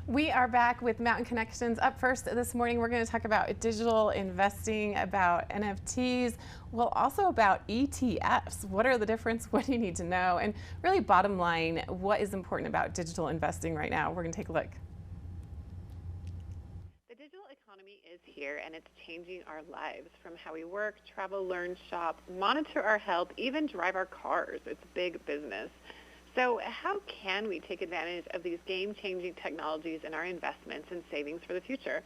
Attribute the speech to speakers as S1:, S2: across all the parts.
S1: We are back with Mountain Connections. Up first this morning, we're going to talk about digital investing, about NFTs, well, also about ETFs. What are the difference? What do you need to know? And really, bottom line, what is important about digital investing right now? We're going to take a look.
S2: The digital economy is here, and it's changing our lives, from how we work, travel, learn, shop, monitor our health, even drive our cars. It's big business. So how can we take advantage of these game-changing technologies in our investments and savings for the future?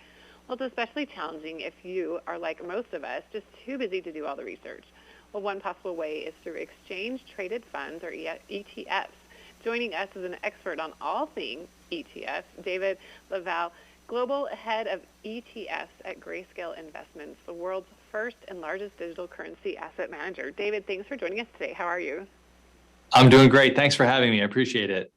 S2: Well, it's especially challenging if you are like most of us, just too busy to do all the research. Well, one possible way is through exchange-traded funds, or ETFs. Joining us is an expert on all things ETFs, David LaValle, Global Head of ETFs at Grayscale Investments, the world's first and largest digital currency asset manager. David, thanks for joining us today. How are you?
S3: I'm doing great. Thanks for having me. I appreciate it.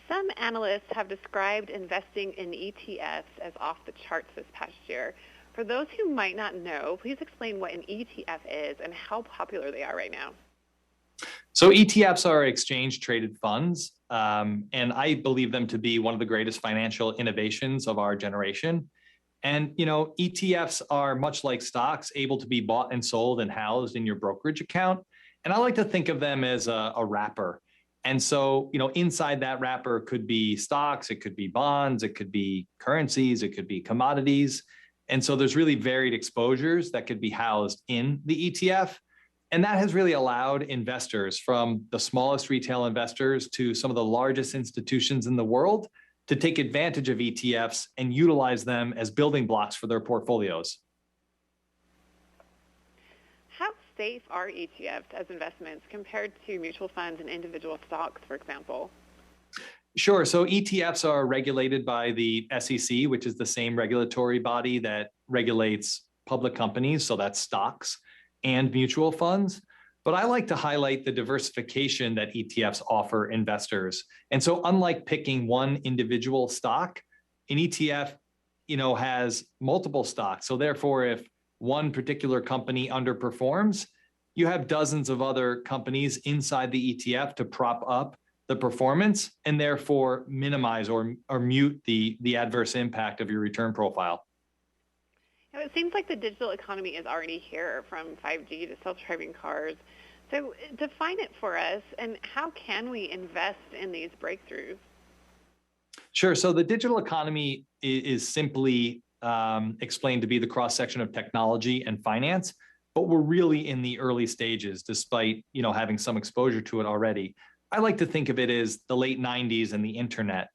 S2: Some analysts have described investing in ETFs as off the charts this past year. For those who might not know, please explain what an ETF is and how popular they are right now.
S3: So ETFs are exchange-traded funds, and I believe them to be one of the greatest financial innovations of our generation. And, ETFs are much like stocks, able to be bought and sold and housed in your brokerage account. And I like to think of them as a wrapper. And so, inside that wrapper could be stocks, it could be bonds, it could be currencies, it could be commodities. And so there's really varied exposures that could be housed in the ETF. And that has really allowed investors, from the smallest retail investors to some of the largest institutions in the world, to take advantage of ETFs and utilize them as building blocks for their portfolios.
S2: How safe are ETFs as investments compared to mutual funds and individual stocks, for example?
S3: Sure. So ETFs are regulated by the SEC, which is the same regulatory body that regulates public companies, so that's stocks and mutual funds. But I like to highlight the diversification that ETFs offer investors. And so unlike picking one individual stock, an ETF, has multiple stocks. So therefore, if one particular company underperforms, you have dozens of other companies inside the ETF to prop up the performance and therefore minimize or mute the adverse impact of your return profile.
S2: Now, it seems like the digital economy is already here, from 5G to self-driving cars. So define it for us, and how can we invest in these breakthroughs?
S3: Sure. So the digital economy is simply explained to be the cross-section of technology and finance, but we're really in the early stages, despite having some exposure to it already. I like to think of it as the late 90s and the internet.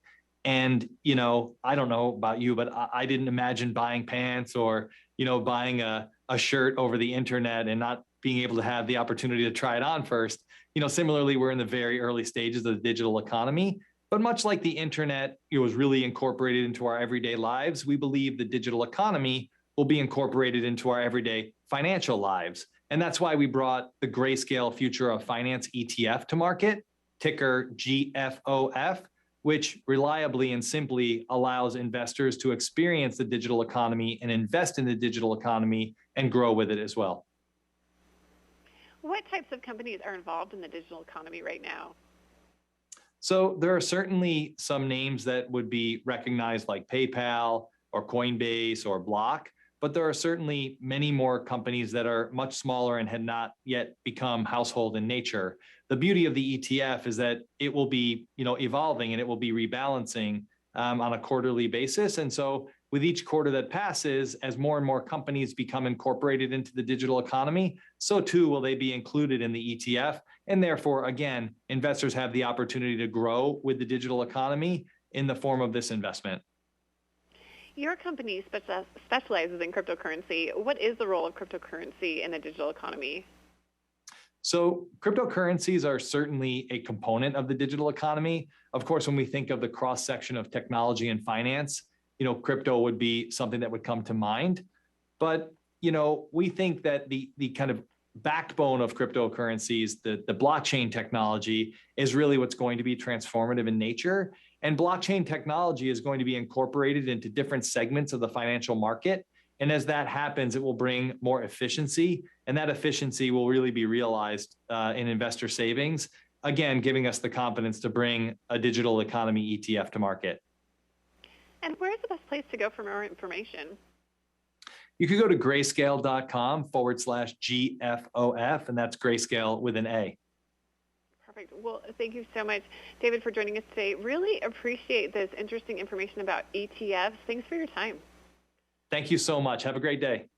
S3: And I don't know about you, but I didn't imagine buying pants or buying a shirt over the internet and not being able to have the opportunity to try it on first. Similarly, we're in the very early stages of the digital economy. But much like the internet, it was really incorporated into our everyday lives, we believe the digital economy will be incorporated into our everyday financial lives. And that's why we brought the Grayscale Future of Finance ETF to market, ticker GFOF, which reliably and simply allows investors to experience the digital economy and invest in the digital economy and grow with it as well.
S2: What types of companies are involved in the digital economy right now?
S3: So there are certainly some names that would be recognized, like PayPal or Coinbase or Block, but there are certainly many more companies that are much smaller and had not yet become household in nature. The beauty of the ETF is that it will be, evolving, and it will be rebalancing on a quarterly basis. And so with each quarter that passes, as more and more companies become incorporated into the digital economy, so too will they be included in the ETF. And therefore, again, investors have the opportunity to grow with the digital economy in the form of this investment.
S2: Your company specializes in cryptocurrency. What is the role of cryptocurrency in the digital economy?
S3: So cryptocurrencies are certainly a component of the digital economy. Of course, when we think of the cross-section of technology and finance, crypto would be something that would come to mind. But, we think that the kind of backbone of cryptocurrencies, the blockchain technology, is really what's going to be transformative in nature. And blockchain technology is going to be incorporated into different segments of the financial market. And as that happens, it will bring more efficiency, and that efficiency will really be realized in investor savings, again, giving us the confidence to bring a digital economy ETF to market.
S2: And where's the best place to go for more information?
S3: You could go to grayscale.com/GFOF, and that's Grayscale with an A.
S2: Perfect. Well, thank you so much, David, for joining us today. Really appreciate this interesting information about ETFs. Thanks for your time.
S3: Thank you so much. Have a great day.